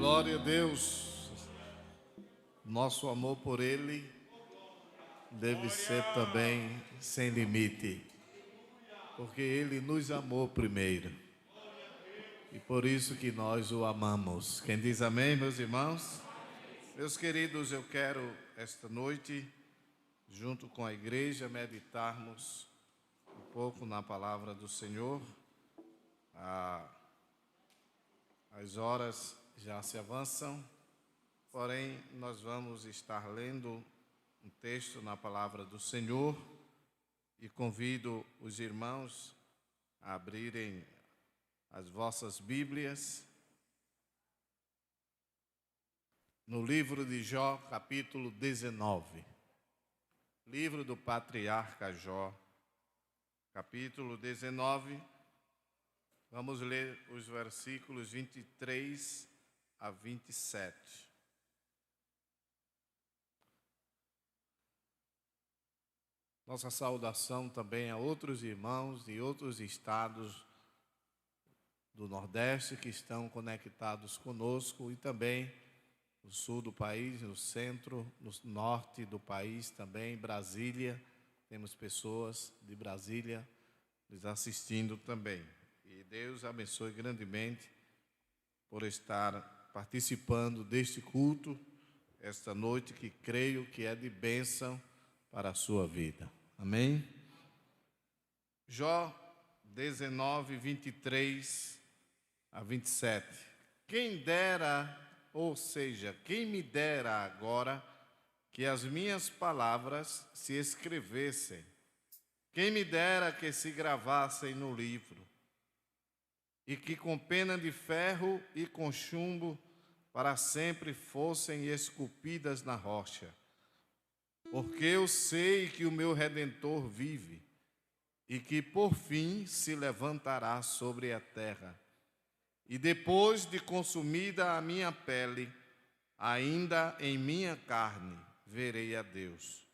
Glória a Deus. Nosso amor por Ele deve ser também sem limite, porque Ele nos amou primeiro e por isso que nós o amamos. Quem diz amém, meus irmãos? Meus queridos, eu quero esta noite, junto com a igreja, meditarmos um pouco na palavra do Senhor. As horas já se avançam, porém nós vamos estar lendo um texto na palavra do Senhor e convido os irmãos a abrirem as vossas Bíblias no livro de Jó, capítulo 19. Livro do patriarca Jó, capítulo 19. Vamos ler os versículos 23 a 27. Nossa saudação também a outros irmãos de outros estados do Nordeste que estão conectados conosco e também no sul do país, no centro, no norte do país também, Brasília. Temos pessoas de Brasília nos assistindo também. E Deus abençoe grandemente por estar participando deste culto esta noite, que creio que é de bênção para a sua vida. Amém? Jó 19, 23 a 27. Quem dera, ou seja, quem me dera agora que as minhas palavras se escrevessem, quem me dera que se gravassem no livro, e que com pena de ferro e com chumbo para sempre fossem esculpidas na rocha. Porque eu sei que o meu Redentor vive, e que por fim se levantará sobre a terra. E depois de consumida a minha pele, ainda em minha carne verei a Deus.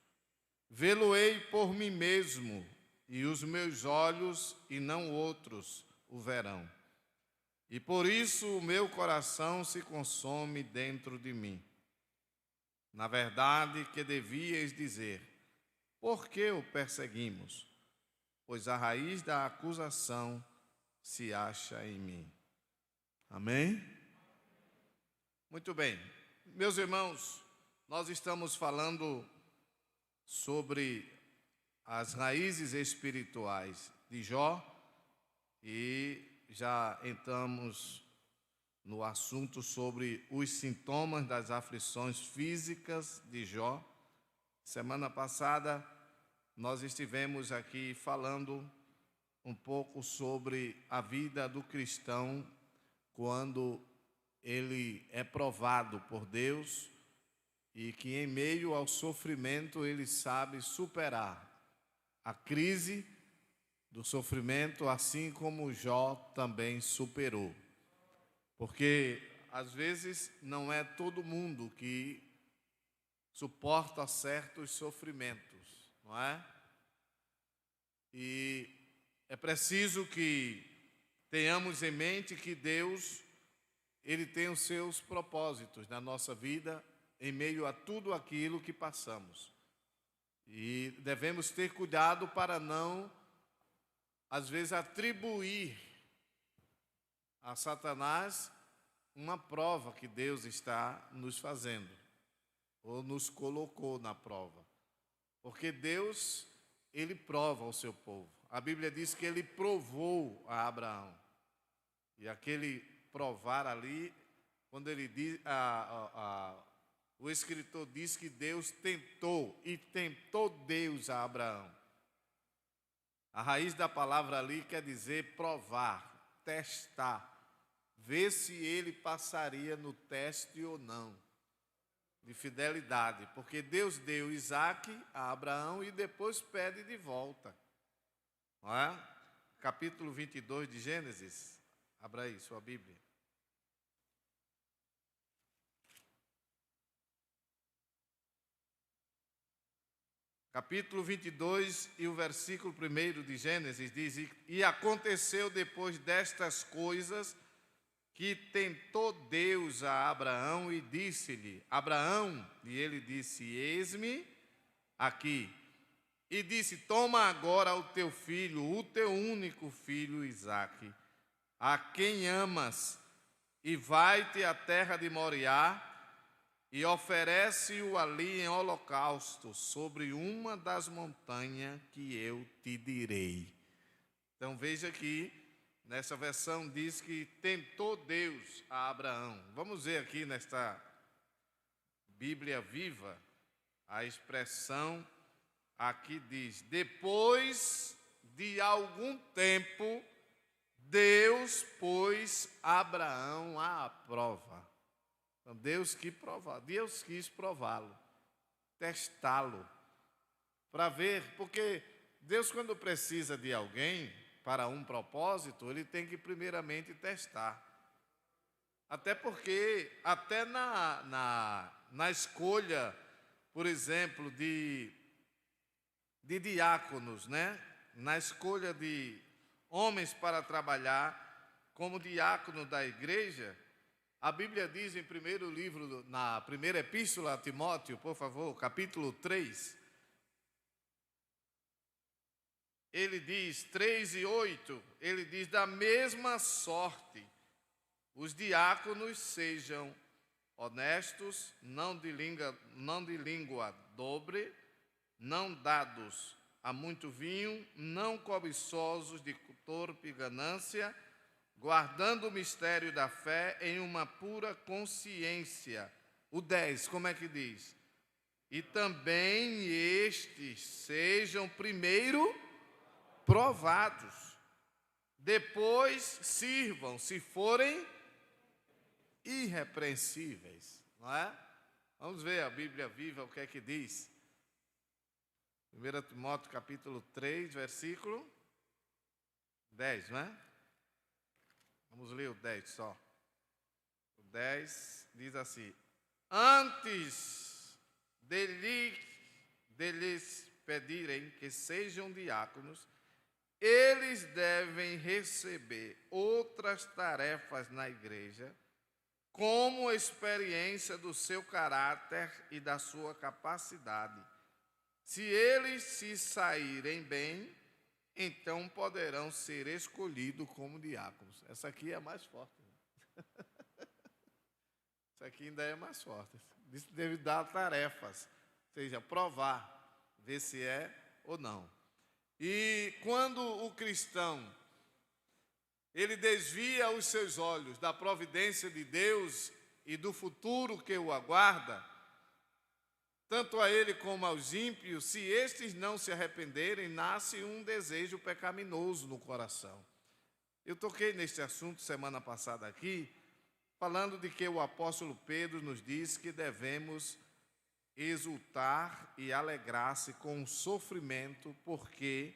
Vê-lo-ei por mim mesmo, e os meus olhos, e não outros, o verão. E por isso o meu coração se consome dentro de mim. Na verdade, que devíeis dizer: por que o perseguimos? Pois a raiz da acusação se acha em mim. Amém? Muito bem. Meus irmãos, nós estamos falando sobre as raízes espirituais de Jó e já entramos no assunto sobre os sintomas das aflições físicas de Jó. Semana passada nós estivemos aqui falando um pouco sobre a vida do cristão quando ele é provado por Deus e que em meio ao sofrimento ele sabe superar a crise do sofrimento, assim como Jó também superou. Porque, às vezes, não é todo mundo que suporta certos sofrimentos, não é? E é preciso que tenhamos em mente que Deus, Ele tem os seus propósitos na nossa vida, em meio a tudo aquilo que passamos. E devemos ter cuidado para não, às vezes, atribuir a Satanás uma prova que Deus está nos fazendo, ou nos colocou na prova. Porque Deus, Ele prova o seu povo. A Bíblia diz que Ele provou a Abraão. E aquele provar ali, quando ele diz, o escritor diz que Deus tentou, e tentou Deus a Abraão. A raiz da palavra ali quer dizer provar, testar, ver se ele passaria no teste ou não, de fidelidade, porque Deus deu Isaque a Abraão e depois pede de volta. Não é? Capítulo 22 de Gênesis, abra aí sua Bíblia. Capítulo 22 e o versículo 1 de Gênesis diz: E aconteceu depois destas coisas que tentou Deus a Abraão e disse-lhe, Abraão, e ele disse, eis-me aqui. E disse, toma agora o teu filho, o teu único filho Isaque, a quem amas, e vai-te à terra de Moriá, e oferece-o ali em holocausto, sobre uma das montanhas que eu te direi. Então veja aqui, nessa versão diz que tentou Deus a Abraão. Vamos ver aqui nesta Bíblia Viva, a expressão aqui diz, depois de algum tempo, Deus pôs Abraão à prova. Então, Deus quis prová-lo, testá-lo, para ver, porque Deus, quando precisa de alguém para um propósito, ele tem que primeiramente testar. Até porque, até na escolha, por exemplo, de diáconos, né? Na escolha de homens para trabalhar como diácono da igreja, a Bíblia diz em primeiro livro, na primeira epístola a Timóteo, por favor, capítulo 3, ele diz, 3:8, ele diz, da mesma sorte, os diáconos sejam honestos, não de língua dobre, não dados a muito vinho, não cobiçosos de torpe ganância, guardando o mistério da fé em uma pura consciência. O 10, como é que diz? E também estes sejam primeiro provados, depois sirvam, se forem irrepreensíveis, não é? Vamos ver a Bíblia Viva, o que é que diz. 1 Timóteo capítulo 3, versículo 10, não é? Vamos ler o 10 só. O 10 diz assim, antes deles pedirem que sejam diáconos, eles devem receber outras tarefas na igreja, como experiência do seu caráter e da sua capacidade. Se eles se saírem bem, então poderão ser escolhidos como diáconos. Essa aqui é a mais forte. Essa aqui ainda é mais forte. Diz que deve dar tarefas, ou seja, provar, ver se é ou não. E quando o cristão, ele desvia os seus olhos da providência de Deus e do futuro que o aguarda, tanto a ele como aos ímpios, se estes não se arrependerem, nasce um desejo pecaminoso no coração. Eu toquei neste assunto semana passada aqui, falando de que o apóstolo Pedro nos diz que devemos exultar e alegrar-se com o sofrimento, porque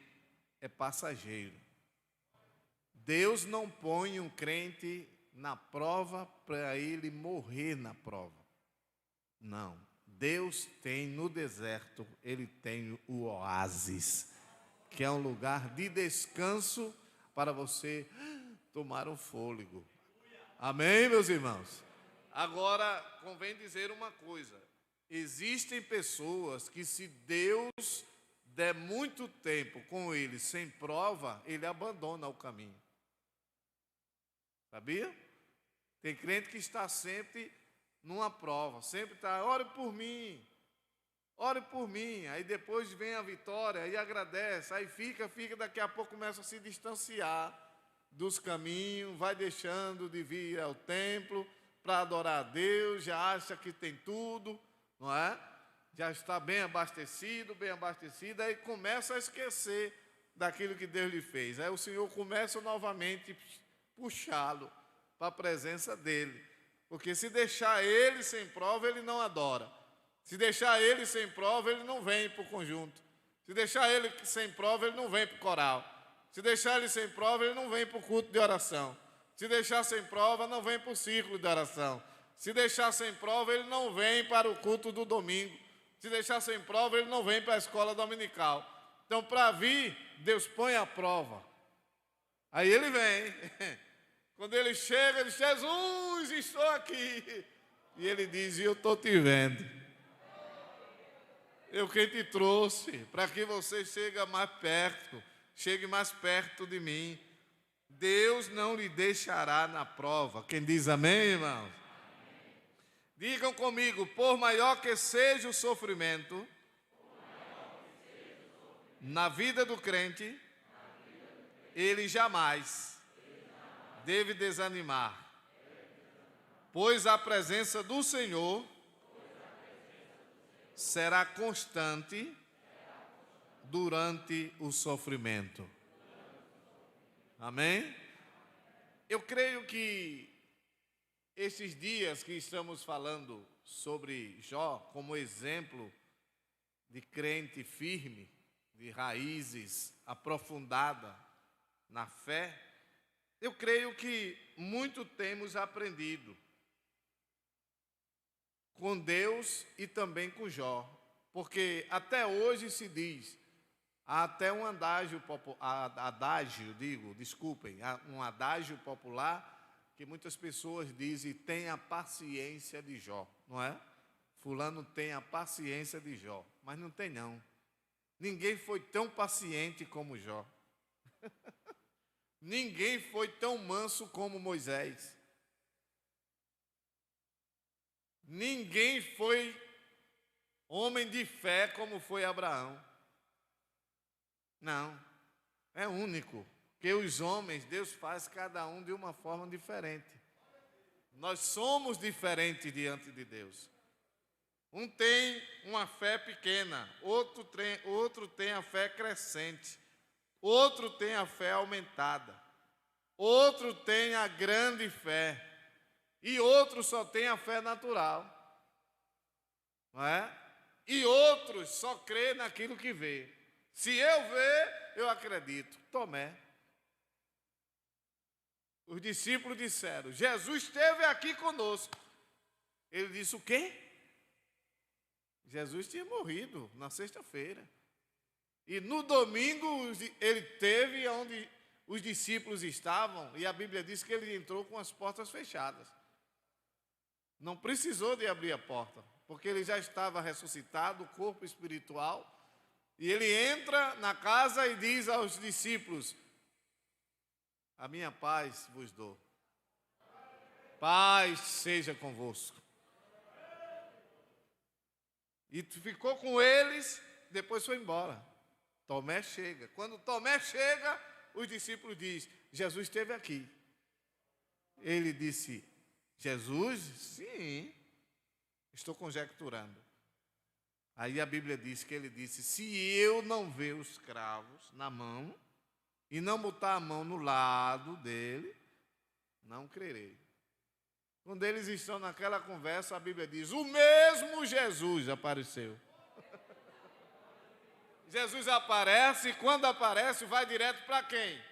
é passageiro. Deus não põe um crente na prova para ele morrer na prova. Não. Deus tem no deserto, ele tem o oásis, que é um lugar de descanso para você tomar um fôlego. Amém, meus irmãos? Agora, convém dizer uma coisa. Existem pessoas que, se Deus der muito tempo com eles sem prova, ele abandona o caminho. Sabia? Tem crente que está sempre numa prova, sempre está, ore por mim, aí depois vem a vitória, aí agradece, aí fica, daqui a pouco começa a se distanciar dos caminhos, vai deixando de vir ao templo para adorar a Deus, já acha que tem tudo, não é? Já está bem abastecido, aí começa a esquecer daquilo que Deus lhe fez. Aí o Senhor começa novamente a puxá-lo para a presença dele. Porque se deixar ele sem prova, ele não adora. Se deixar ele sem prova, ele não vem para o conjunto. Se deixar ele sem prova, ele não vem para o coral. Se deixar ele sem prova, ele não vem para o culto de oração. Se deixar sem prova, não vem para o círculo de oração. Se deixar sem prova, ele não vem para o culto do domingo. Se deixar sem prova, ele não vem para a escola dominical. Então, para vir, Deus põe a prova. Aí ele vem. Quando ele chega, ele diz: Jesus, estou aqui. E ele diz: eu estou te vendo. Eu quem te trouxe, para que você chegue mais perto de mim. Deus não lhe deixará na prova. Quem diz amém, irmãos? Digam comigo: por maior que seja o sofrimento na vida do crente, ele jamais deve desanimar, pois a presença do Senhor será constante durante o sofrimento. Amém? Eu creio que esses dias que estamos falando sobre Jó como exemplo de crente firme, de raízes aprofundada na fé, eu creio que muito temos aprendido com Deus e também com Jó, porque até hoje se diz, há até um adágio popular que muitas pessoas dizem: tenha paciência de Jó, não é? Fulano tem a paciência de Jó, mas não tem não. Ninguém foi tão paciente como Jó. Ninguém foi tão manso como Moisés. Ninguém foi homem de fé como foi Abraão. Não, é único. Porque os homens, Deus faz cada um de uma forma diferente. Nós somos diferentes diante de Deus. Um tem uma fé pequena, outro tem a fé crescente, outro tem a fé aumentada, outro tem a grande fé, e outro só tem a fé natural, não é? E outros só crê naquilo que vê. Se eu ver, eu acredito. Tomé. Os discípulos disseram: Jesus esteve aqui conosco. Ele disse: o quê? Jesus tinha morrido na sexta-feira. E no domingo ele esteve onde os discípulos estavam, e a Bíblia diz que ele entrou com as portas fechadas. Não precisou de abrir a porta, porque ele já estava ressuscitado, o corpo espiritual, e ele entra na casa e diz aos discípulos: a minha paz vos dou. Paz seja convosco. E ficou com eles, depois foi embora. Tomé chega. Quando Tomé chega, os discípulos dizem: Jesus esteve aqui. Ele disse: Jesus? Sim. Estou conjecturando. Aí a Bíblia diz que ele disse: se eu não ver os cravos na mão e não botar a mão no lado dele, não crerei. Quando eles estão naquela conversa, a Bíblia diz: o mesmo Jesus apareceu. Jesus aparece, e quando aparece, vai direto para quem?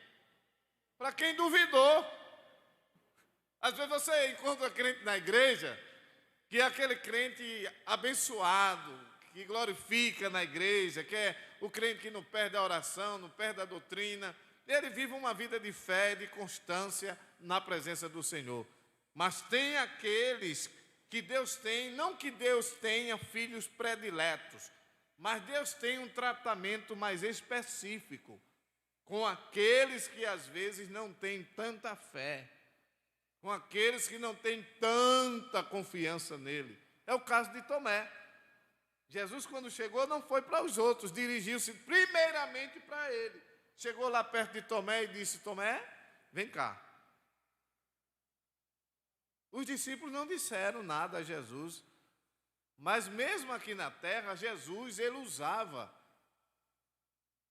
Para quem duvidou. Às vezes você encontra crente na igreja, que é aquele crente abençoado, que glorifica na igreja, que é o crente que não perde a oração, não perde a doutrina. Ele vive uma vida de fé, de constância na presença do Senhor. Mas tem aqueles que Deus tem, não que Deus tenha filhos prediletos, mas Deus tem um tratamento mais específico com aqueles que às vezes não têm tanta fé, com aqueles que não têm tanta confiança nele. É o caso de Tomé. Jesus, quando chegou, não foi para os outros, dirigiu-se primeiramente para ele. Chegou lá perto de Tomé e disse: Tomé, vem cá. Os discípulos não disseram nada a Jesus, mas mesmo aqui na terra, Jesus, ele usava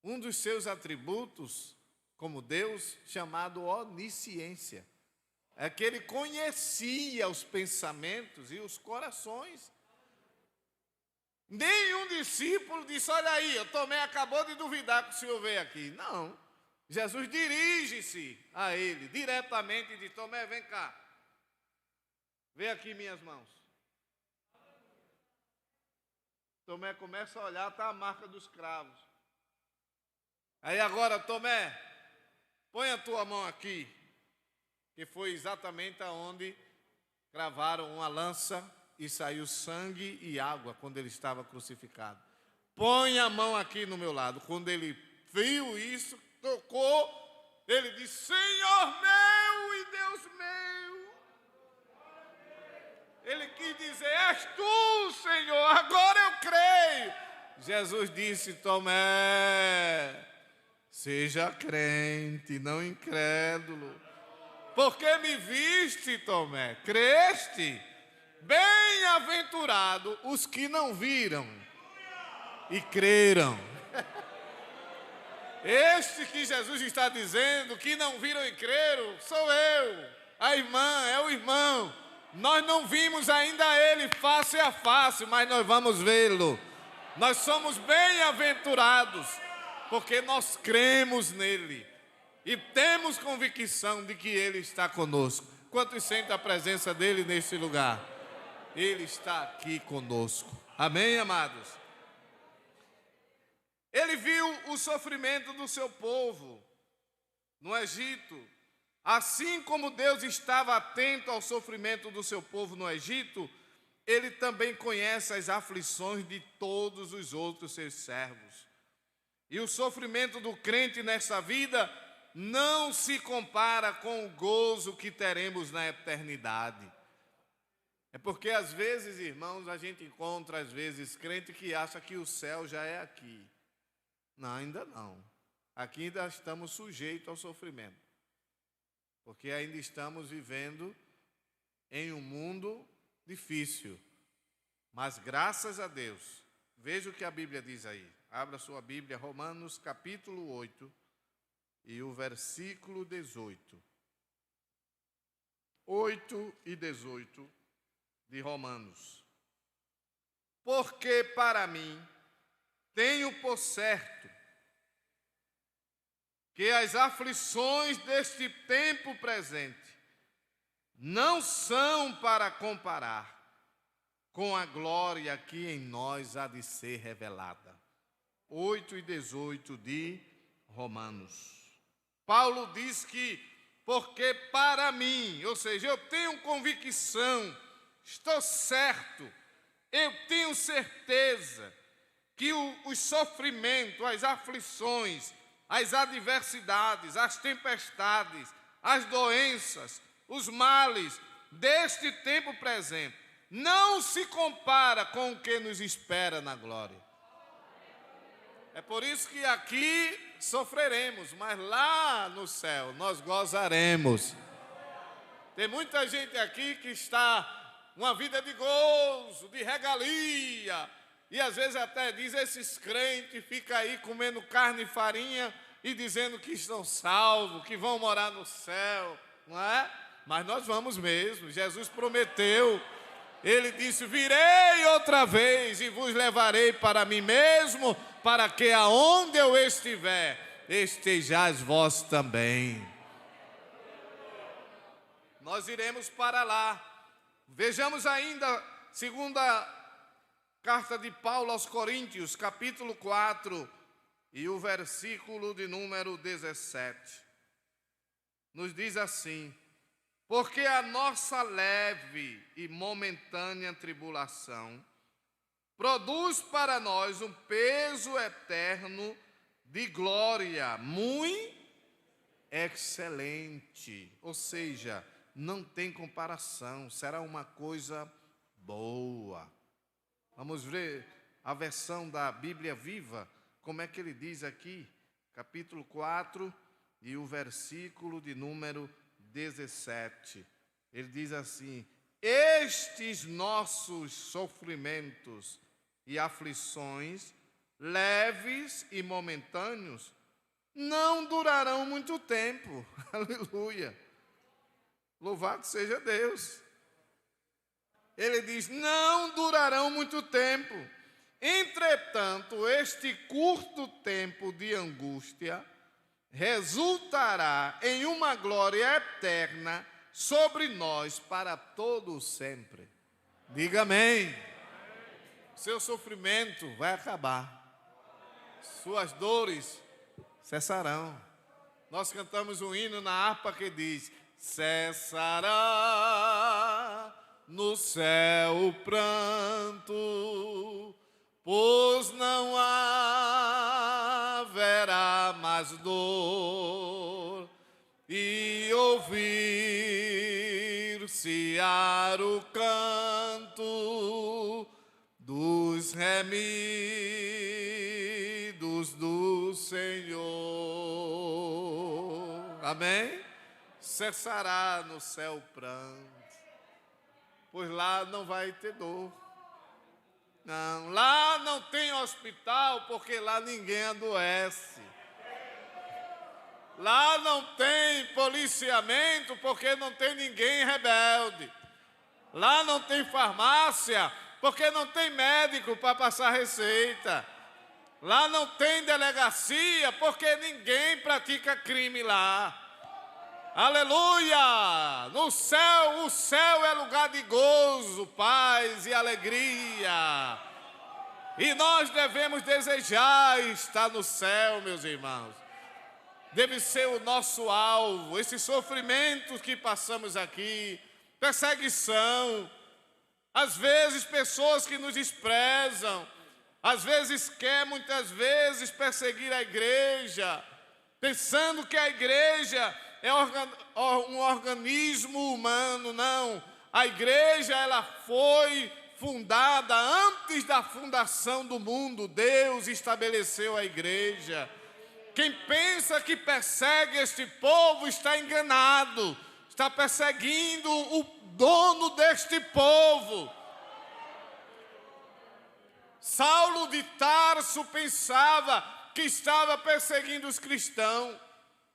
um dos seus atributos como Deus, chamado onisciência. É que ele conhecia os pensamentos e os corações. Nenhum discípulo disse: olha aí, o Tomé acabou de duvidar que o senhor veio aqui. Não. Jesus dirige-se a ele diretamente e diz: Tomé, vem cá. Vê aqui minhas mãos. Tomé começa a olhar, está a marca dos cravos. Aí agora, Tomé, põe a tua mão aqui. que foi exatamente aonde cravaram uma lança e saiu sangue e água quando ele estava crucificado. Põe a mão aqui no meu lado. Quando ele viu isso, tocou, ele disse: Senhor meu e Deus meu. Ele quis dizer: és tu, Senhor, agora eu creio. Jesus disse: Tomé, seja crente, não incrédulo. Porque me viste, Tomé, creste? Bem-aventurado os que não viram e creram. Este que Jesus está dizendo, que não viram e creram, sou eu, a irmã, é o irmão. Nós não vimos ainda ele face a face, mas nós vamos vê-lo. Nós somos bem-aventurados, porque nós cremos nele. E temos convicção de que Ele está conosco. Quantos sentem a presença dEle nesse lugar? Ele está aqui conosco. Amém, amados? Ele viu o sofrimento do seu povo no Egito. Assim como Deus estava atento ao sofrimento do seu povo no Egito, Ele também conhece as aflições de todos os outros seus servos. E o sofrimento do crente nessa vida não se compara com o gozo que teremos na eternidade. É porque às vezes, irmãos, a gente encontra às vezes crente que acha que o céu já é aqui. Não, ainda não. Aqui ainda estamos sujeitos ao sofrimento. Porque ainda estamos vivendo em um mundo difícil. Mas graças a Deus, veja o que a Bíblia diz aí. Abra sua Bíblia, Romanos capítulo 8. E o versículo 18. 8 e 18 de Romanos. Porque para mim tenho por certo que as aflições deste tempo presente não são para comparar com a glória que em nós há de ser revelada. 8 e 18 de Romanos. Paulo diz que, porque para mim, ou seja, eu tenho convicção, estou certo, eu tenho certeza que os sofrimentos, as aflições, as adversidades, as tempestades, as doenças, os males deste tempo presente não se compara com o que nos espera na glória. É por isso que aqui sofreremos, mas lá no céu nós gozaremos. Tem muita gente aqui que está uma vida de gozo, de regalia, e às vezes até diz, esses crentes ficam aí comendo carne e farinha e dizendo que estão salvos, que vão morar no céu, não é? Mas nós vamos mesmo, Jesus prometeu. Ele disse, virei outra vez e vos levarei para mim mesmo, para que aonde eu estiver, estejais vós também. Nós iremos para lá. Vejamos ainda, segunda carta de Paulo aos Coríntios, capítulo 4, e o versículo de número 17. Nos diz assim, porque a nossa leve e momentânea tribulação produz para nós um peso eterno de glória muito excelente. Ou seja, não tem comparação, será uma coisa boa. Vamos ver a versão da Bíblia Viva, como é que ele diz aqui, capítulo 4 e o versículo de número 17. Ele diz assim, estes nossos sofrimentos e aflições, leves e momentâneos, não durarão muito tempo. Aleluia. Louvado seja Deus. Ele diz, não durarão muito tempo. Entretanto, este curto tempo de angústia resultará em uma glória eterna sobre nós para todo sempre. Diga amém. Seu sofrimento vai acabar. Suas dores cessarão. Nós cantamos um hino na harpa que diz, cessará no céu o pranto, pois não haverá mais dor, e ouvir-se-á o canto dos remidos do Senhor. Amém? Cessará no céu o pranto, pois lá não vai ter dor. Não, lá não tem hospital, porque lá ninguém adoece. Lá não tem policiamento, porque não tem ninguém rebelde. Lá não tem farmácia, porque não tem médico para passar receita. Lá não tem delegacia, porque ninguém pratica crime lá. Aleluia! No céu, o céu é lugar de gozo, paz e alegria. E nós devemos desejar estar no céu, meus irmãos. Deve ser o nosso alvo. Esses sofrimentos que passamos aqui, perseguição, às vezes pessoas que nos desprezam, às vezes quer muitas vezes perseguir a igreja, pensando que a igreja é um organismo humano. Não, a igreja ela foi fundada antes da fundação do mundo. Deus estabeleceu a igreja. Quem pensa que persegue este povo está enganado, está perseguindo o dono deste povo. Saulo de Tarso pensava que estava perseguindo os cristãos.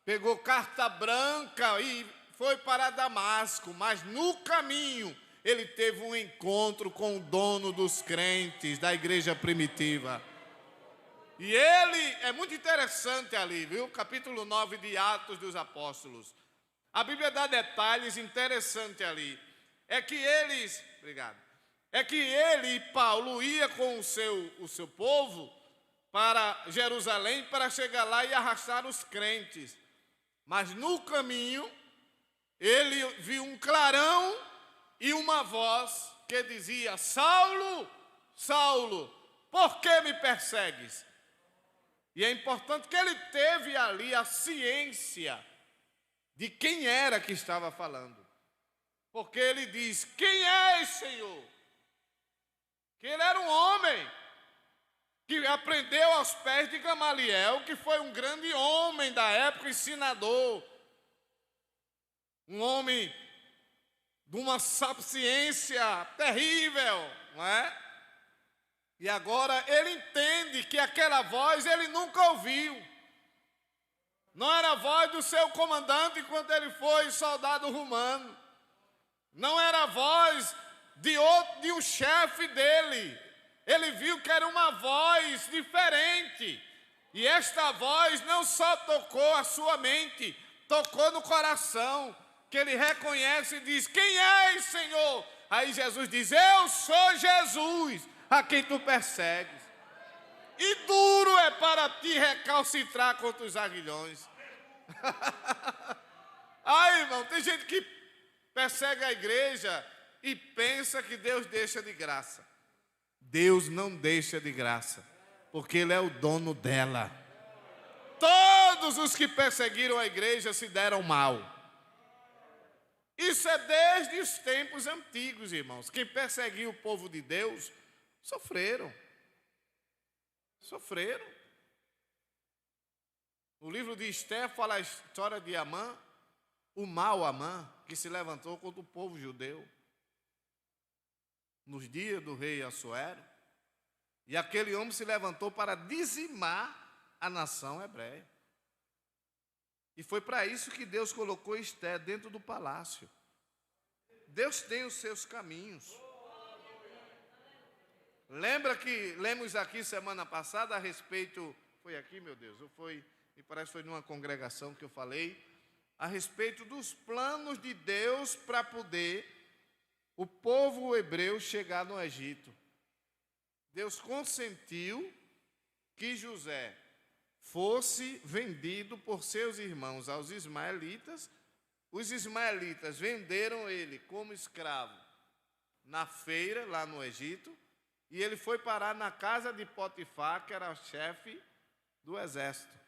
Pegou carta branca e foi para Damasco, mas no caminho ele teve um encontro com o dono dos crentes da igreja primitiva. E ele, é muito interessante ali, viu? Capítulo 9 de Atos dos Apóstolos. A Bíblia dá detalhes interessantes ali. É que ele e Paulo ia com o seu povo para Jerusalém para chegar lá e arrastar os crentes. Mas no caminho, ele viu um clarão e uma voz que dizia: Saulo, Saulo, por que me persegues? E é importante que ele teve ali a ciência de quem era que estava falando. Porque ele diz: quem és, Senhor? Que ele era um homem que aprendeu aos pés de Gamaliel, que foi um grande homem da época, ensinador. Um homem de uma sapiência terrível, não é? E agora ele entende que aquela voz ele nunca ouviu. Não era a voz do seu comandante quando ele foi soldado romano. Não era a voz de um chefe dele. Ele viu que era uma voz diferente. E esta voz não só tocou a sua mente, tocou no coração, que ele reconhece e diz: quem és, Senhor? Aí Jesus diz: eu sou Jesus, a quem tu persegues. E duro é para ti recalcitrar contra os aguilhões. Ai, irmão, tem gente que persegue a igreja e pensa que Deus deixa de graça. Deus não deixa de graça, porque Ele é o dono dela. Todos os que perseguiram a igreja se deram mal. Isso é desde os tempos antigos, irmãos. Quem perseguiu o povo de Deus, sofreram. Sofreram. O livro de Esther fala a história de Amã, o mau Amã, que se levantou contra o povo judeu nos dias do rei Assuero, e aquele homem se levantou para dizimar a nação hebreia. E foi para isso que Deus colocou Esther dentro do palácio. Deus tem os seus caminhos. Lembra que lemos aqui semana passada a respeito, foi aqui, meu Deus, me parece que foi numa congregação que eu falei, a respeito dos planos de Deus para poder o povo hebreu chegar no Egito. Deus consentiu que José fosse vendido por seus irmãos aos ismaelitas os ismaelitas venderam ele como escravo na feira, lá no Egito, e ele foi parar na casa de Potifar, que era o chefe do exército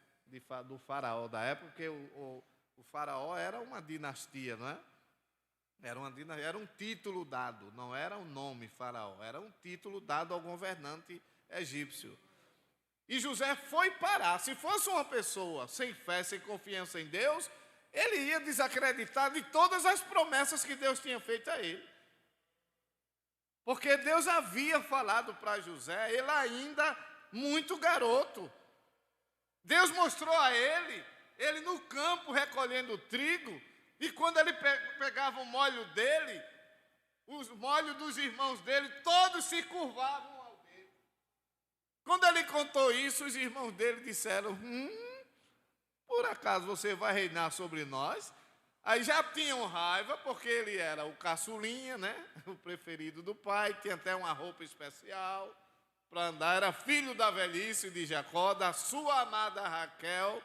do faraó da época, porque o faraó era uma dinastia, não é? Era um título dado, não era um nome faraó, era um título dado ao governante egípcio. E José foi parar. Se fosse uma pessoa sem fé, sem confiança em Deus, ele ia desacreditar de todas as promessas que Deus tinha feito a ele. Porque Deus havia falado para José, ele ainda muito garoto. Deus mostrou a ele no campo recolhendo trigo, e quando ele pegava o molho dele, os molhos dos irmãos dele, todos se curvavam ao dele. Quando ele contou isso, os irmãos dele disseram, por acaso você vai reinar sobre nós? Aí já tinham raiva, porque ele era o caçulinha, né? O preferido do pai, tinha até uma roupa especial para andar, era filho da velhice de Jacó, da sua amada Raquel,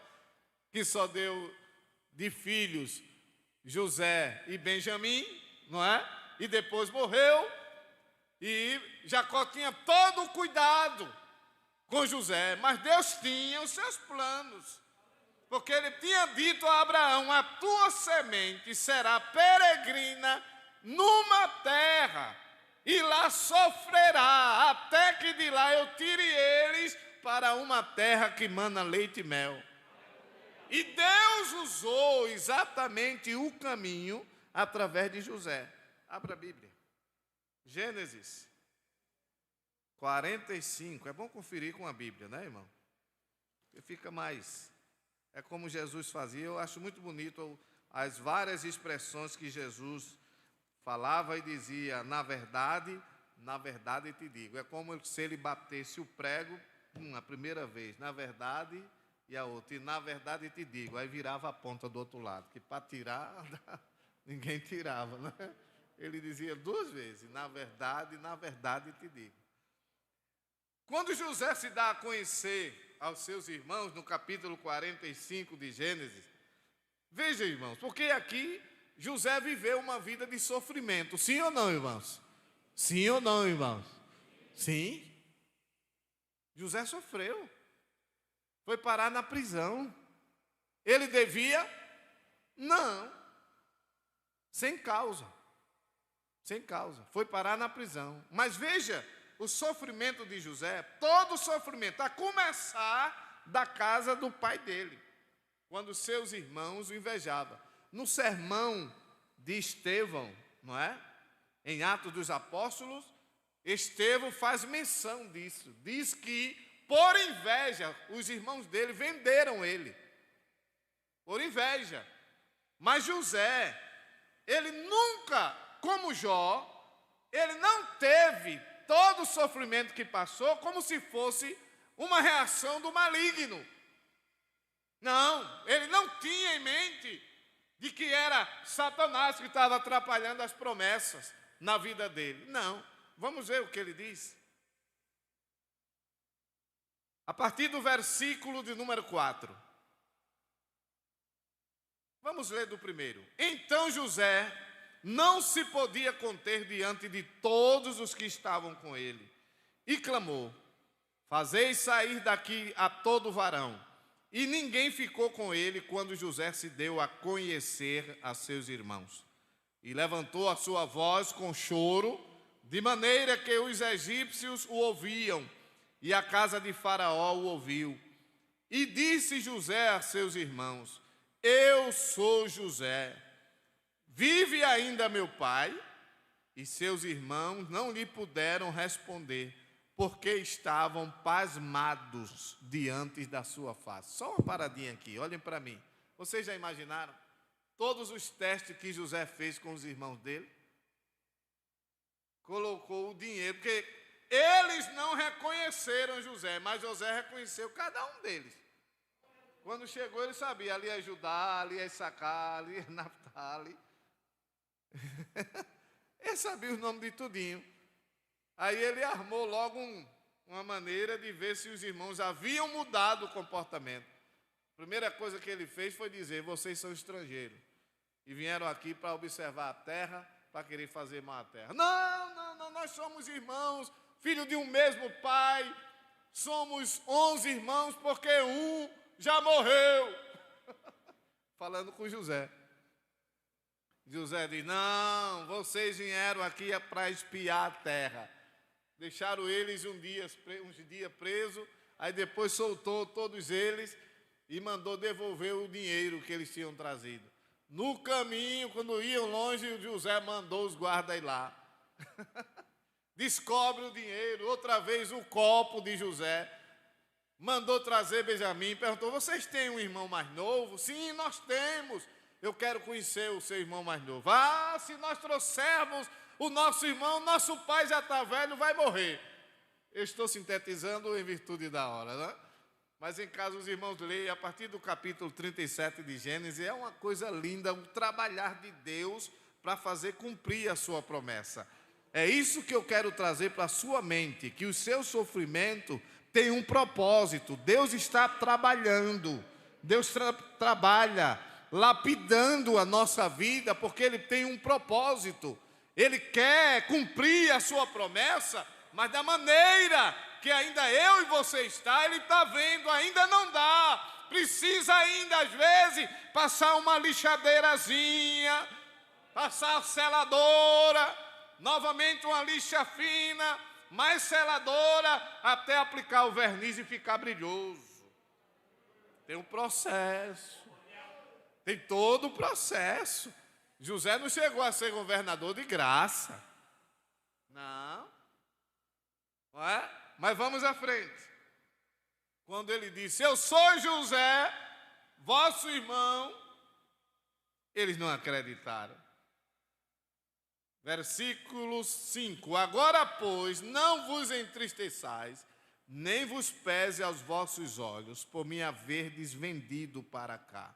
que só deu de filhos José e Benjamim, não é? E depois morreu, e Jacó tinha todo o cuidado com José, mas Deus tinha os seus planos. Porque ele tinha dito a Abraão, a tua semente será peregrina numa terra, e lá sofrerá, até que de lá eu tire eles para uma terra que mana leite e mel. E Deus usou exatamente o caminho através de José. Abra a Bíblia. Gênesis 45. É bom conferir com a Bíblia, né, irmão? Porque fica mais... É como Jesus fazia. Eu acho muito bonito as várias expressões que Jesus falava e dizia, na verdade te digo. É como se ele batesse o prego a primeira vez, na verdade, e a outra, e na verdade te digo. Aí virava a ponta do outro lado, que para tirar, ninguém tirava, né? Ele dizia duas vezes, na verdade te digo. Quando José se dá a conhecer aos seus irmãos, no capítulo 45 de Gênesis, veja, irmãos, porque aqui José viveu uma vida de sofrimento, sim ou não, irmãos? Sim ou não, irmãos? Sim. José sofreu, foi parar na prisão. Ele devia? Não, sem causa, foi parar na prisão. Mas veja, o sofrimento de José, todo o sofrimento, a começar da casa do pai dele, quando seus irmãos o invejavam. No sermão de Estevão, não é? Em Atos dos Apóstolos, Estevão faz menção disso. Diz que, por inveja, os irmãos dele venderam ele. Por inveja. Mas José, ele nunca, como Jó, ele não teve todo o sofrimento que passou como se fosse uma reação do maligno. Não, ele não tinha em mente de que era Satanás que estava atrapalhando as promessas na vida dele. Não, vamos ver o que ele diz. A partir do versículo de número 4. Vamos ler do primeiro. Então José não se podia conter diante de todos os que estavam com ele, e clamou, fazei sair daqui a todo varão. E ninguém ficou com ele quando José se deu a conhecer a seus irmãos. E levantou a sua voz com choro, de maneira que os egípcios o ouviam, e a casa de Faraó o ouviu. E disse José a seus irmãos, eu sou José. Vive ainda meu pai? E seus irmãos não lhe puderam responder, porque estavam pasmados diante da sua face. Só uma paradinha aqui, olhem para mim. Vocês já imaginaram todos os testes que José fez com os irmãos dele? Colocou o dinheiro, porque eles não reconheceram José, mas José reconheceu cada um deles. Quando chegou, ele sabia, ali é Judá, ali é Issacar, ali é Naftali. Ele sabia os nomes de tudinho. Aí ele armou logo uma maneira de ver se os irmãos haviam mudado o comportamento. A primeira coisa que ele fez foi dizer, vocês são estrangeiros. e vieram aqui para observar a terra, para querer fazer mal à terra. Não, nós somos irmãos, filho de um mesmo pai, somos 11 irmãos, porque um já morreu. Falando com José. José diz, não, vocês vieram aqui para espiar a terra. Deixaram eles uns dias presos, aí depois soltou todos eles e mandou devolver o dinheiro que eles tinham trazido. No caminho, quando iam longe, José mandou os guardas ir lá. Descobre o dinheiro, outra vez o copo de José. Mandou trazer Benjamim, perguntou, vocês têm um irmão mais novo? Sim, nós temos. Eu quero conhecer o seu irmão mais novo. Ah, se nós trouxermos o nosso irmão, nosso pai já está velho, vai morrer. Eu estou sintetizando em virtude da hora, né? Mas em casa os irmãos leem, a partir do capítulo 37 de Gênesis, é uma coisa linda, o trabalhar de Deus para fazer cumprir a sua promessa. É isso que eu quero trazer para a sua mente, que o seu sofrimento tem um propósito. Deus está trabalhando, Deus trabalha, lapidando a nossa vida, porque Ele tem um propósito. Ele quer cumprir a sua promessa, mas da maneira que ainda eu e você está, Ele está vendo, ainda não dá. Precisa ainda, às vezes, passar uma lixadeirazinha, passar a seladora, novamente uma lixa fina, mais seladora, até aplicar o verniz e ficar brilhoso. Tem um processo. Tem todo o processo. José não chegou a ser governador de graça. Não é? Mas vamos à frente. Quando ele disse, eu sou José, vosso irmão, eles não acreditaram. Versículo 5. Agora, pois, não vos entristeçais, nem vos pese aos vossos olhos, por me haverdes vendido para cá.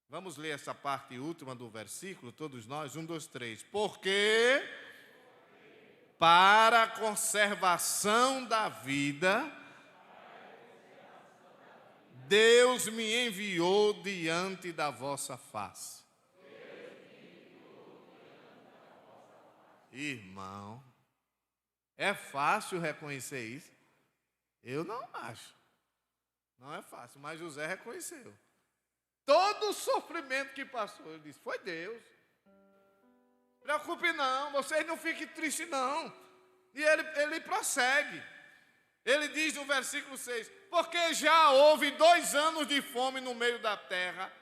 Vamos ler essa parte última do versículo, todos nós, 1, 2, 3. Porque para a conservação da vida, Deus me enviou diante da vossa face. Irmão, é fácil reconhecer isso? Eu não acho. Não é fácil, mas José reconheceu. Todo o sofrimento que passou, ele disse, foi Deus. Preocupe não, vocês não fiquem tristes não. E ele prossegue. Ele diz no versículo 6, porque já houve 2 anos de fome no meio da terra,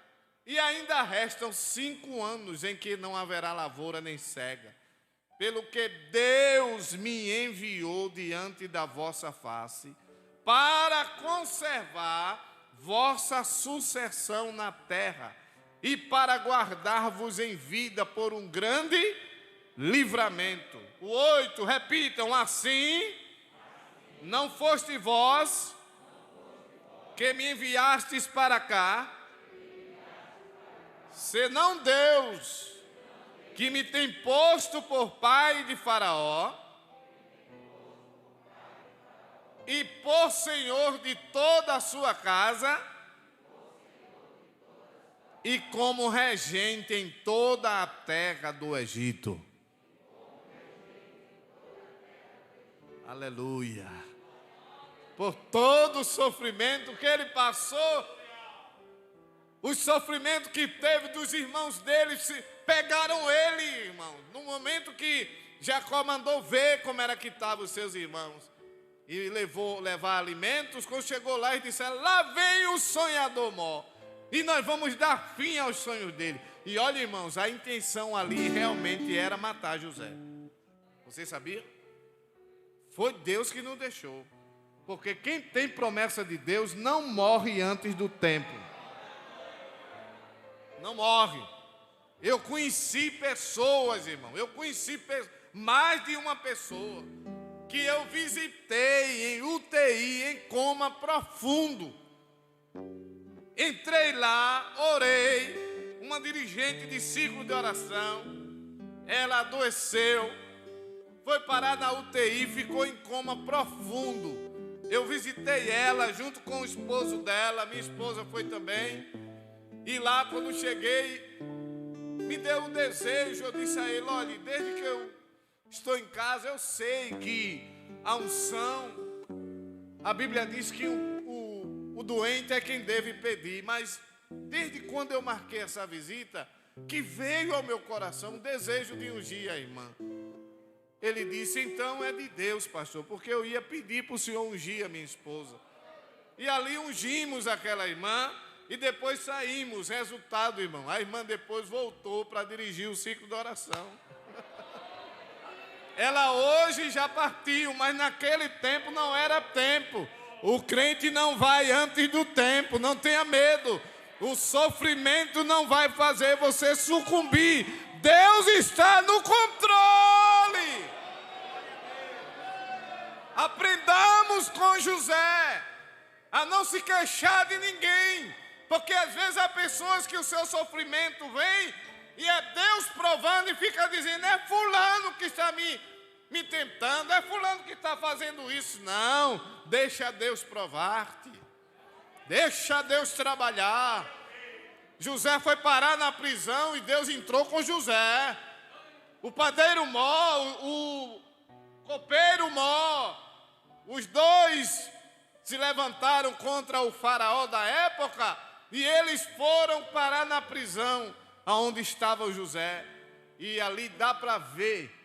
e ainda restam 5 anos em que não haverá lavoura nem cega. Pelo que Deus me enviou diante da vossa face, para conservar vossa sucessão na terra, e para guardar-vos em vida por um grande livramento. O 8, repitam, assim, não foste vós que me enviastes para cá, senão Deus, que me tem posto por pai de Faraó, e por senhor de toda a sua casa, e como regente em toda a terra do Egito. Aleluia. Por todo o sofrimento que ele passou, os sofrimentos que teve dos irmãos dele, pegaram ele, irmão, no momento que Jacó mandou ver como era que estavam os seus irmãos, e levar alimentos. Quando chegou lá, ele disse, lá vem o sonhador mó, e nós vamos dar fim aos sonhos dele. E olha, irmãos, a intenção ali realmente era matar José. Você sabia? Foi Deus que não deixou, porque quem tem promessa de Deus não morre antes do tempo. Não morre. Eu conheci pessoas, irmão, mais de uma pessoa que eu visitei em UTI, em coma profundo. Entrei lá, orei, uma dirigente de ciclo de oração, ela adoeceu, foi parar na UTI, ficou em coma profundo. Eu visitei ela junto com o esposo dela, minha esposa foi também. E lá, quando cheguei, me deu o desejo. Eu disse a ele: olha, desde que eu estou em casa, eu sei que a unção, a Bíblia diz que o doente é quem deve pedir, mas desde quando eu marquei essa visita, que veio ao meu coração o desejo de ungir a irmã. Ele disse: então é de Deus, pastor, porque eu ia pedir para o senhor ungir a minha esposa. E ali ungimos aquela irmã e depois saímos. Resultado, irmão, a irmã depois voltou para dirigir o ciclo de oração. Ela hoje já partiu, mas naquele tempo não era tempo. O crente não vai antes do tempo, não tenha medo. O sofrimento não vai fazer você sucumbir. Deus está no controle. Aprendamos com José a não se queixar de ninguém, porque às vezes há pessoas que o seu sofrimento vem e é Deus provando e fica dizendo: é fulano que está me tentando, é fulano que está fazendo isso. Não, deixa Deus provar-te, deixa Deus trabalhar. José foi parar na prisão e Deus entrou com José. O padeiro Mó, o copeiro Mó, os dois se levantaram contra o faraó da época e eles foram parar na prisão onde estava o José. E ali dá para ver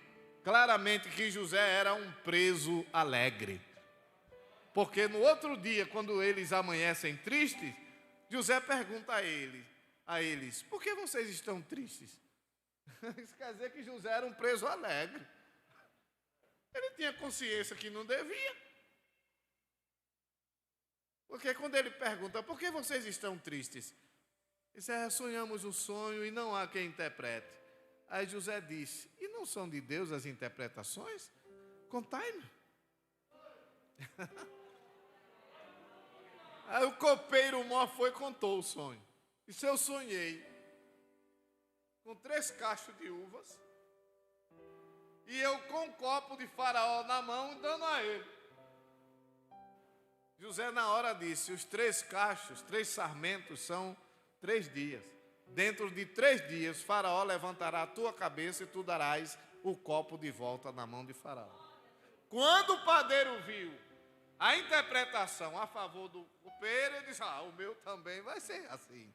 claramente que José era um preso alegre. Porque no outro dia, quando eles amanhecem tristes, José pergunta a eles: por que vocês estão tristes? Isso quer dizer que José era um preso alegre. Ele tinha consciência que não devia. Porque quando ele pergunta: por que vocês estão tristes? Ele diz: sonhamos um sonho e não há quem interprete. Aí José disse: e não são de Deus as interpretações? Contai-me. Aí o copeiro Mó foi e contou o sonho. Disse: eu sonhei com 3 cachos de uvas e eu com um copo de faraó na mão dando a ele. José na hora disse: os 3 cachos, 3 sarmentos são 3 dias. Dentro de 3 dias, Faraó levantará a tua cabeça e tu darás o copo de volta na mão de Faraó. Quando o padeiro viu a interpretação a favor do copeiro, ele disse: o meu também vai ser assim.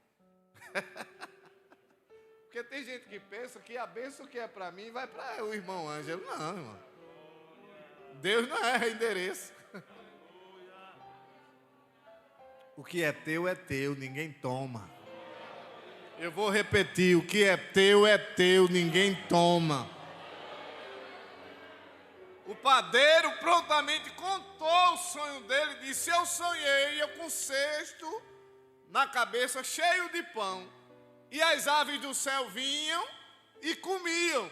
Porque tem gente que pensa que a bênção que é para mim vai para o irmão Ângelo. Não, irmão. Deus não erra endereço. O que é teu, ninguém toma. Eu vou repetir: o que é teu, ninguém toma. O padeiro prontamente contou o sonho dele, disse: eu sonhei, eu com um cesto na cabeça cheio de pão, e as aves do céu vinham e comiam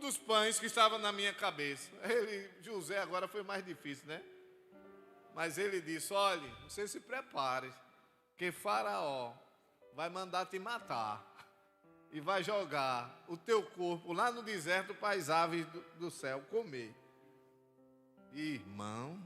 dos pães que estavam na minha cabeça. José agora foi mais difícil, né? Mas ele disse: olhe, você se prepare, que Faraó vai mandar te matar e vai jogar o teu corpo lá no deserto para as aves do céu comer. Irmão,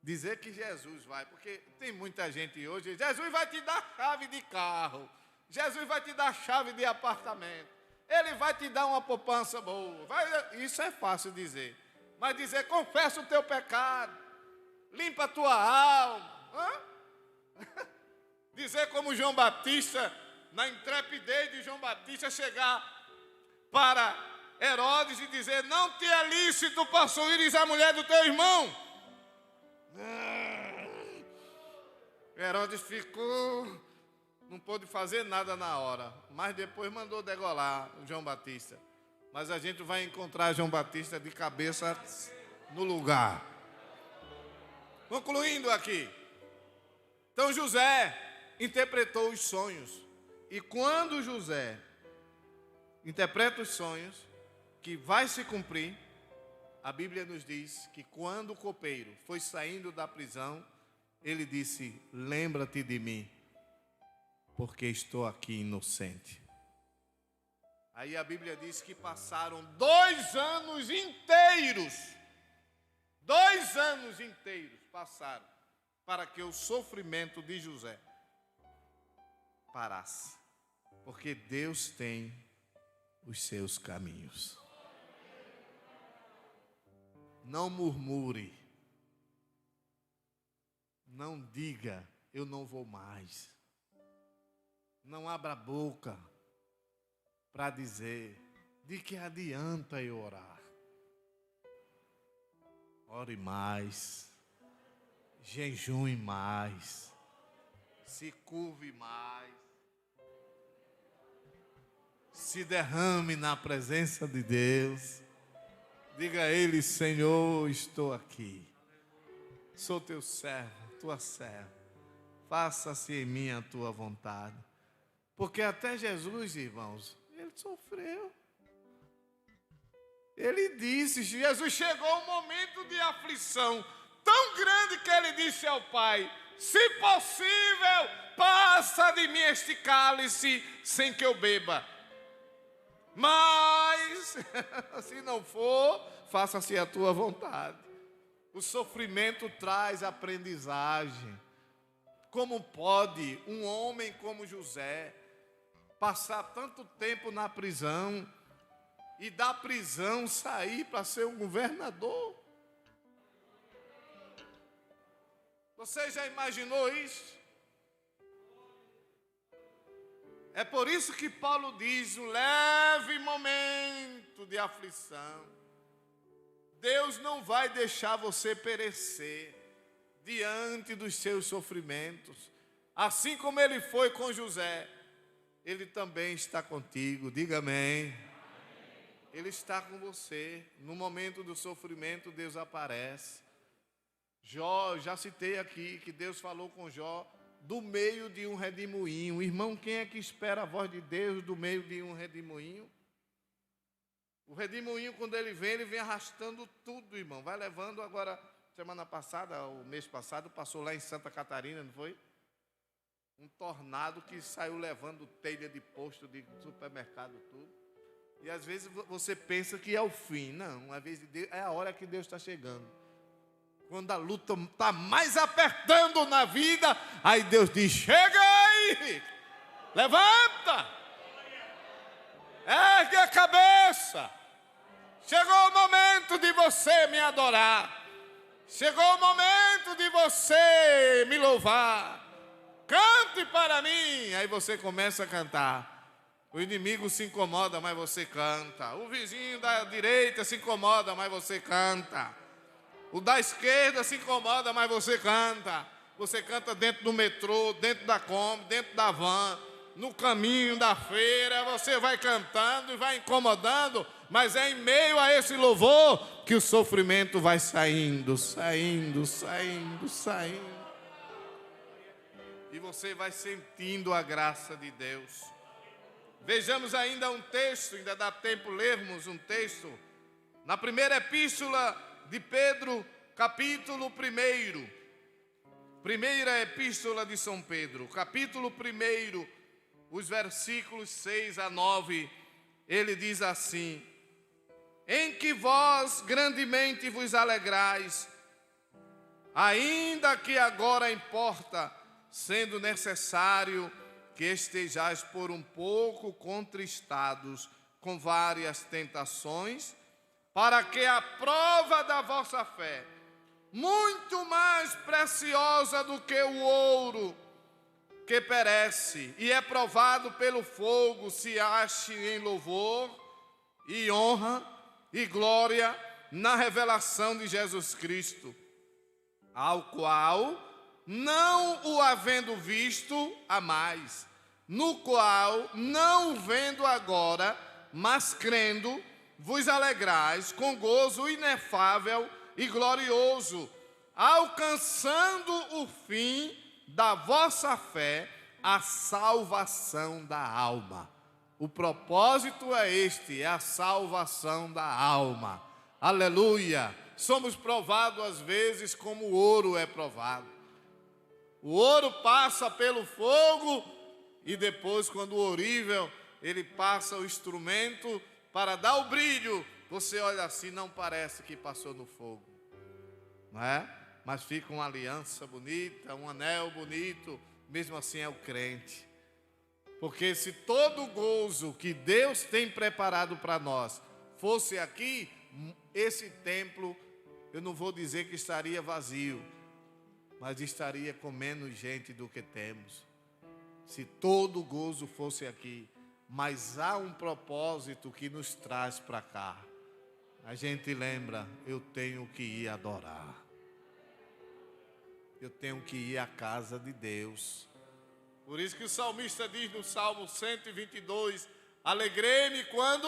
dizer que Jesus vai, porque tem muita gente hoje: Jesus vai te dar chave de carro, Jesus vai te dar chave de apartamento, Ele vai te dar uma poupança boa. Isso é fácil dizer, mas dizer: confessa o teu pecado, limpa a tua alma. Dizer como João Batista, na intrepidez de João Batista, chegar para Herodes e dizer: não te é lícito possuires a mulher do teu irmão. Herodes ficou, não pôde fazer nada na hora, mas depois mandou degolar João Batista. Mas a gente vai encontrar João Batista de cabeça no lugar. Concluindo aqui, então José interpretou os sonhos, e quando José interpreta os sonhos, que vai se cumprir, a Bíblia nos diz que quando o copeiro foi saindo da prisão, ele disse: lembra-te de mim, porque estou aqui inocente. Aí a Bíblia diz que passaram 2 anos inteiros, 2 anos inteiros passaram para que o sofrimento de José parasse. porque Deus tem os seus caminhos. Não murmure. Não diga, eu não vou mais. Não abra a boca para dizer, de que adianta eu orar? Ore mais, jejue mais, se curve mais, se derrame na presença de Deus. Diga a Ele, Senhor, estou aqui. Sou teu servo, tua serva. Faça-se em mim a tua vontade. Porque até Jesus, irmãos, ele sofreu. Ele disse, Jesus chegou um momento de aflição tão grande que ele disse ao Pai, se possível, passa de mim este cálice sem que eu beba. Mas, se não for, faça-se a tua vontade. O sofrimento traz aprendizagem. Como pode um homem como José passar tanto tempo na prisão e da prisão sair para ser um governador? Você já imaginou isso? É por isso que Paulo diz, um leve momento de aflição. Deus não vai deixar você perecer diante dos seus sofrimentos. Assim como ele foi com José, ele também está contigo. Diga amém. Ele está com você. No momento do sofrimento, Deus aparece. Jó, já citei aqui que Deus falou com Jó do meio de um redemoinho. Irmão, quem é que espera a voz de Deus do meio de um redemoinho? O redemoinho, quando ele vem arrastando tudo, irmão. Vai levando agora, semana passada, o mês passado, passou lá em Santa Catarina, não foi? Um tornado que saiu levando telha de posto, de supermercado, tudo. E às vezes você pensa que é o fim. Não, às vezes é a hora que Deus está chegando. Quando a luta está mais apertando na vida, aí Deus diz, chega aí, levanta, ergue a cabeça, chegou o momento de você me adorar, chegou o momento de você me louvar, cante para mim. Aí você começa a cantar. O inimigo se incomoda, mas você canta. O vizinho da direita se incomoda, mas você canta. O da esquerda se incomoda, mas você canta. Você canta dentro do metrô, dentro da Kombi, dentro da van, no caminho da feira. Você vai cantando e vai incomodando, mas é em meio a esse louvor que o sofrimento vai saindo, saindo, saindo, saindo. E você vai sentindo a graça de Deus. Vejamos ainda um texto, ainda dá tempo lermos um texto. Na primeira epístola de Pedro, capítulo 1. Primeira epístola de São Pedro, capítulo 1, os versículos 6 a 9, ele diz assim: em que vós grandemente vos alegrais, ainda que agora importa, sendo necessário que estejais por um pouco contristados com várias tentações, para que a prova da vossa fé, muito mais preciosa do que o ouro que perece e é provado pelo fogo, se ache em louvor e honra e glória na revelação de Jesus Cristo, ao qual, não o havendo visto, amais, no qual, não o vendo agora, mas crendo, vos alegrais com gozo inefável e glorioso, alcançando o fim da vossa fé, a salvação da alma. O propósito é este, é a salvação da alma. Aleluia! Somos provados às vezes como o ouro é provado. O ouro passa pelo fogo e depois, quando o ourível, ele passa o instrumento para dar o brilho, você olha assim, não parece que passou no fogo, não é? Mas fica uma aliança bonita, um anel bonito, mesmo assim é o crente. Porque se todo o gozo que Deus tem preparado para nós fosse aqui, esse templo, eu não vou dizer que estaria vazio, mas estaria com menos gente do que temos. Se todo o gozo fosse aqui, mas há um propósito que nos traz para cá. A gente lembra, eu tenho que ir adorar. Eu tenho que ir à casa de Deus. Por isso que o salmista diz no Salmo 122, alegrei-me quando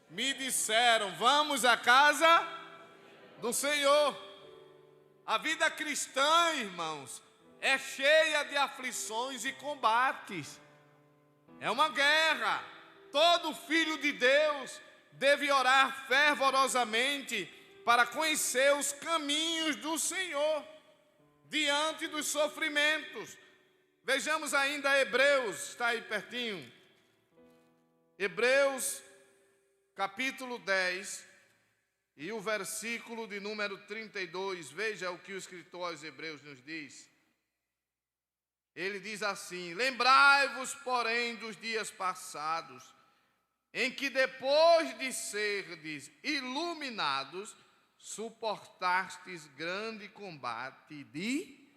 me disseram, vamos à casa do Senhor. A vida cristã, irmãos, é cheia de aflições e combates. É uma guerra. Todo filho de Deus deve orar fervorosamente para conhecer os caminhos do Senhor diante dos sofrimentos. Vejamos ainda Hebreus, está aí pertinho. Hebreus, capítulo 10, e o versículo de número 32. Veja o que o escritor aos Hebreus nos diz. Ele diz assim: lembrai-vos, porém, dos dias passados, em que depois de serdes iluminados, suportastes grande combate de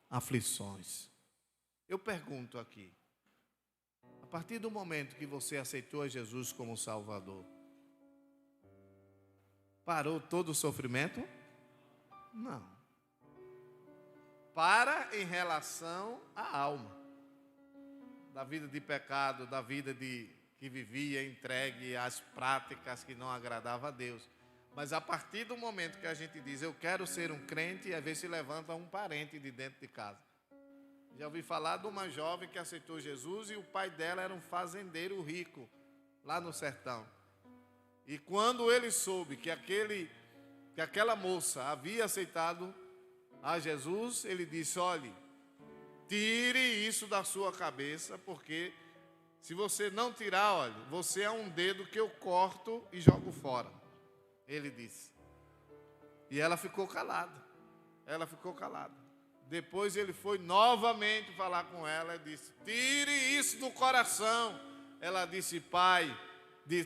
aflições. Eu pergunto aqui, a partir do momento que você aceitou a Jesus como Salvador, parou todo o sofrimento? Não. Para em relação à alma, da vida de pecado, da vida que vivia entregue às práticas que não agradavam a Deus. Mas a partir do momento que a gente diz, eu quero ser um crente, às vezes se levanta um parente de dentro de casa. Já ouvi falar de uma jovem que aceitou Jesus e o pai dela era um fazendeiro rico, lá no sertão. E quando ele soube que aquela moça havia aceitado a Jesus, ele disse, olhe, tire isso da sua cabeça, porque se você não tirar, olha, você é um dedo que eu corto e jogo fora. Ele disse. E ela ficou calada. Depois ele foi novamente falar com ela e disse, tire isso do coração. Ela disse, pai,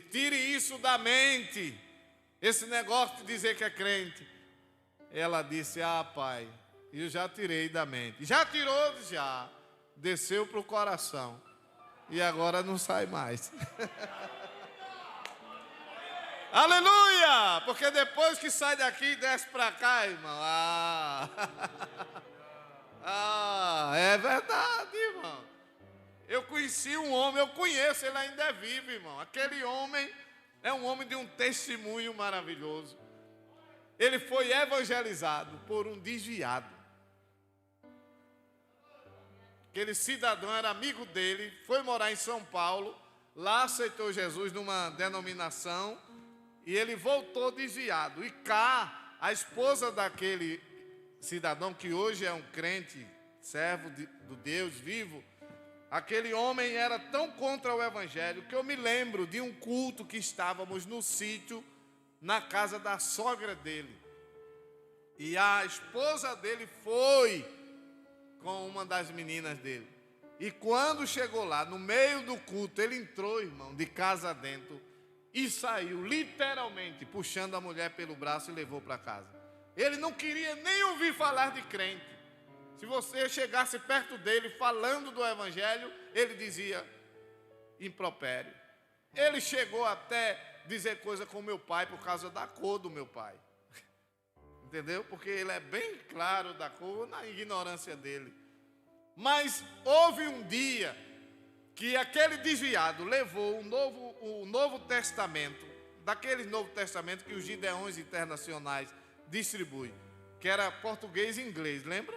tire isso da mente, esse negócio de dizer que é crente. Ela disse, pai, eu já tirei da mente. Já tirou? Já. Desceu para o coração. E agora não sai mais. Aleluia! Porque depois que sai daqui e desce para cá, irmão. É verdade, irmão. Eu conheci um homem, eu conheço, ele ainda é vivo, irmão. Aquele homem é um homem de um testemunho maravilhoso. Ele foi evangelizado por um desviado. Aquele cidadão era amigo dele, foi morar em São Paulo, lá aceitou Jesus numa denominação e ele voltou desviado. E cá, a esposa daquele cidadão, que hoje é um crente, servo do Deus vivo, aquele homem era tão contra o evangelho que eu me lembro de um culto que estávamos no sítio, na casa da sogra dele. E a esposa dele foi com uma das meninas dele. E quando chegou lá, no meio do culto, ele entrou, irmão, de casa dentro e saiu, literalmente, puxando a mulher pelo braço e levou para casa. Ele não queria nem ouvir falar de crente. Se você chegasse perto dele falando do evangelho, ele dizia impropério. Ele chegou até dizer coisa com meu pai por causa da cor do meu pai. Entendeu? Porque ele é bem claro da cor, na ignorância dele. Mas houve um dia que aquele desviado levou o Novo Testamento, daquele Novo Testamento que os Gideões Internacionais distribuem, que era português e inglês, lembra?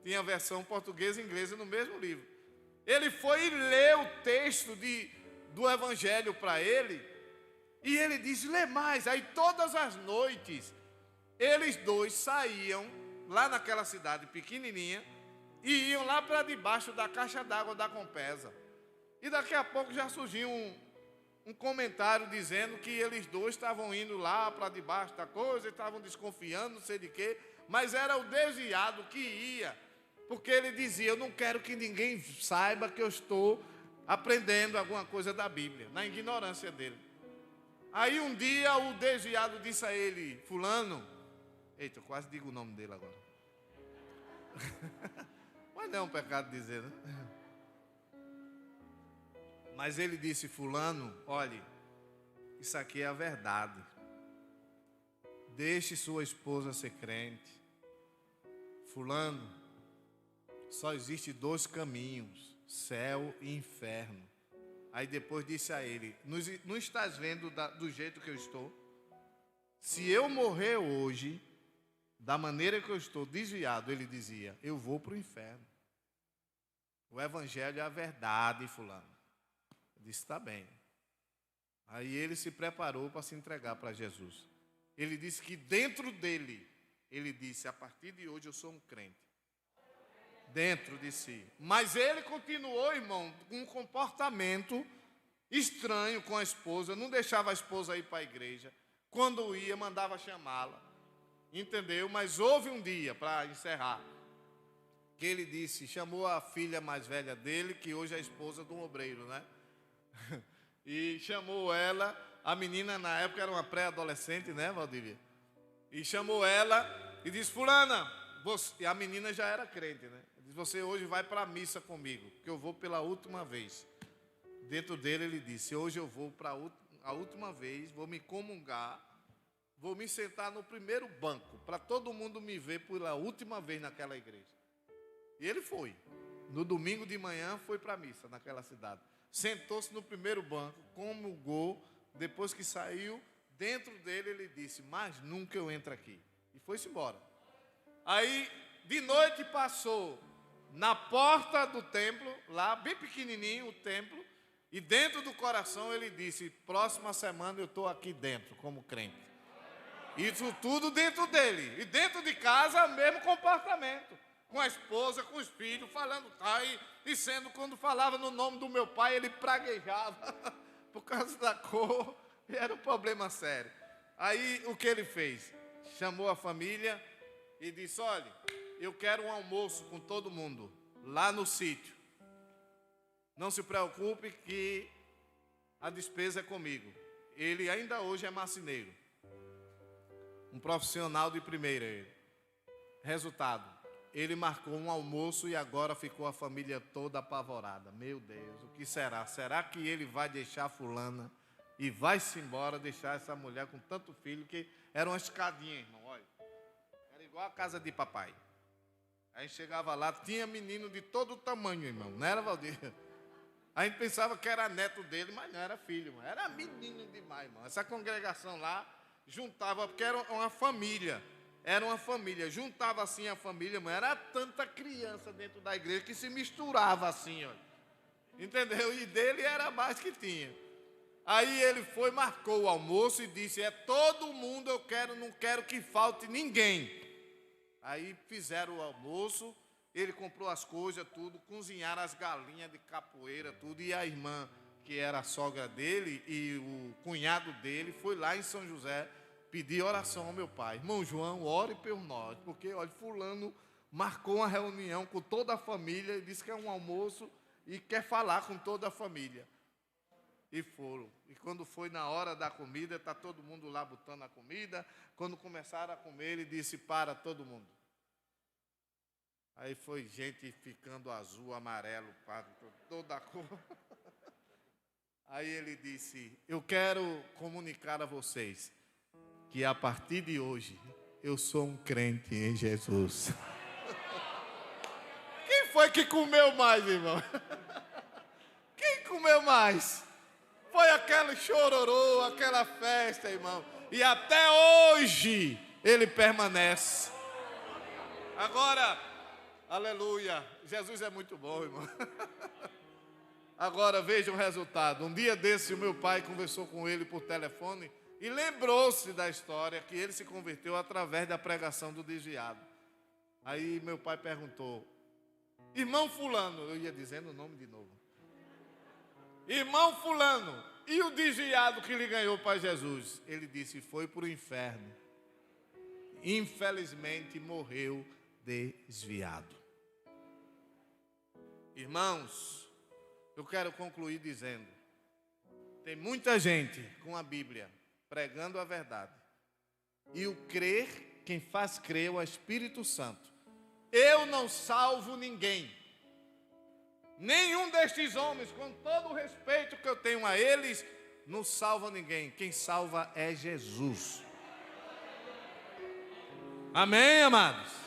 Tinha a versão portuguesa e inglesa no mesmo livro. Ele foi e leu o texto do Evangelho para ele, e ele disse, lê mais. Aí todas as noites, eles dois saíam lá naquela cidade pequenininha e iam lá para debaixo da caixa d'água da Compesa. E daqui a pouco já surgiu um comentário dizendo que eles dois estavam indo lá para debaixo da coisa, estavam desconfiando, não sei de quê, mas era o desviado que ia, porque ele dizia, eu não quero que ninguém saiba que eu estou aprendendo alguma coisa da Bíblia, na ignorância dele. Aí um dia o desviado disse a ele: fulano, eita, eu quase digo o nome dele agora. Mas não é um pecado dizer, né? Mas ele disse: fulano, olhe, isso aqui é a verdade. Deixe sua esposa ser crente. Fulano, só existe 2 caminhos, céu e inferno. Aí depois disse a ele: não estás vendo do jeito que eu estou? Se eu morrer hoje, da maneira que eu estou desviado, ele dizia, eu vou para o inferno. O evangelho é a verdade, fulano. Eu disse: está bem. Aí ele se preparou para se entregar para Jesus. Ele disse que dentro dele, ele disse: a partir de hoje eu sou um crente. Dentro de si. Mas ele continuou, irmão, com um comportamento estranho com a esposa. Não deixava a esposa ir para a igreja. Quando ia, mandava chamá-la. Entendeu? Mas houve um dia, para encerrar, que ele disse, chamou a filha mais velha dele, que hoje é a esposa de um obreiro, né? E chamou ela, a menina na época era uma pré-adolescente, né, Valdívia? E chamou ela e disse: fulana, e a menina já era crente, né? Disse: você hoje vai para a missa comigo, que eu vou pela última vez. Dentro dele ele disse: hoje eu vou para a última vez, vou me comungar, vou me sentar no primeiro banco, para todo mundo me ver pela última vez naquela igreja. E ele foi. No domingo de manhã foi para a missa naquela cidade. Sentou-se no primeiro banco, comungou. Depois que saiu, dentro dele ele disse: mas nunca eu entro aqui. E foi-se embora. Aí, de noite passou na porta do templo, lá bem pequenininho o templo, e dentro do coração ele disse: próxima semana eu estou aqui dentro como crente. Isso tudo dentro dele. E dentro de casa, mesmo comportamento. Com a esposa, com os filhos, falando e sendo, quando falava no nome do meu pai, ele praguejava por causa da cor, e era um problema sério. Aí o que ele fez? Chamou a família e disse: olha, eu quero um almoço com todo mundo lá no sítio. Não se preocupe que a despesa é comigo. Ele ainda hoje é marceneiro, um profissional de primeira. Resultado: ele marcou um almoço e agora ficou a família toda apavorada. Meu Deus, o que será? Será que ele vai deixar fulana e vai-se embora, deixar essa mulher com tanto filho, que era uma escadinha, irmão, olha. Era igual a casa de papai. Aí chegava lá, tinha menino de todo tamanho, irmão. Não era, Valdir? A gente pensava que era neto dele, mas não era filho, irmão. Era menino demais, irmão. Essa congregação lá juntava, porque era uma família. Era uma família, juntava assim a família, mas era tanta criança dentro da igreja que se misturava assim, ó. Entendeu? E dele era mais que tinha. Aí ele foi, marcou o almoço e disse: é todo mundo, eu quero, não quero que falte ninguém. Aí fizeram o almoço, ele comprou as coisas, tudo, cozinharam as galinhas de capoeira, tudo, e a irmã, que era a sogra dele, e o cunhado dele, foi lá em São José pedir oração ao meu pai. Irmão João, ore por nós, porque, olha, fulano marcou uma reunião com toda a família, e disse que é um almoço e quer falar com toda a família. E foram. E quando foi na hora da comida, está todo mundo lá botando a comida. Quando começaram a comer, ele disse: para todo mundo. Aí foi gente ficando azul, amarelo, toda a cor. Aí ele disse: eu quero comunicar a vocês que a partir de hoje eu sou um crente em Jesus. Quem foi que comeu mais, irmão? Quem comeu mais? Foi aquele chororô, aquela festa, irmão. E até hoje ele permanece. Agora, aleluia, Jesus é muito bom, irmão. Agora veja o resultado. Um dia desse o meu pai conversou com ele por telefone e lembrou-se da história que ele se converteu através da pregação do desviado. Aí meu pai perguntou: irmão fulano, eu ia dizendo o nome de novo. Irmão fulano, e o desviado que lhe ganhou para Jesus? Ele disse: foi para o inferno. Infelizmente morreu desviado. Irmãos, Eu quero concluir dizendo: tem muita gente com a Bíblia pregando a verdade. E o crer, quem faz crer é o Espírito Santo. Eu não salvo ninguém. Nenhum destes homens, com todo o respeito que eu tenho a eles, não salva ninguém. Quem salva é Jesus. Amém, amados?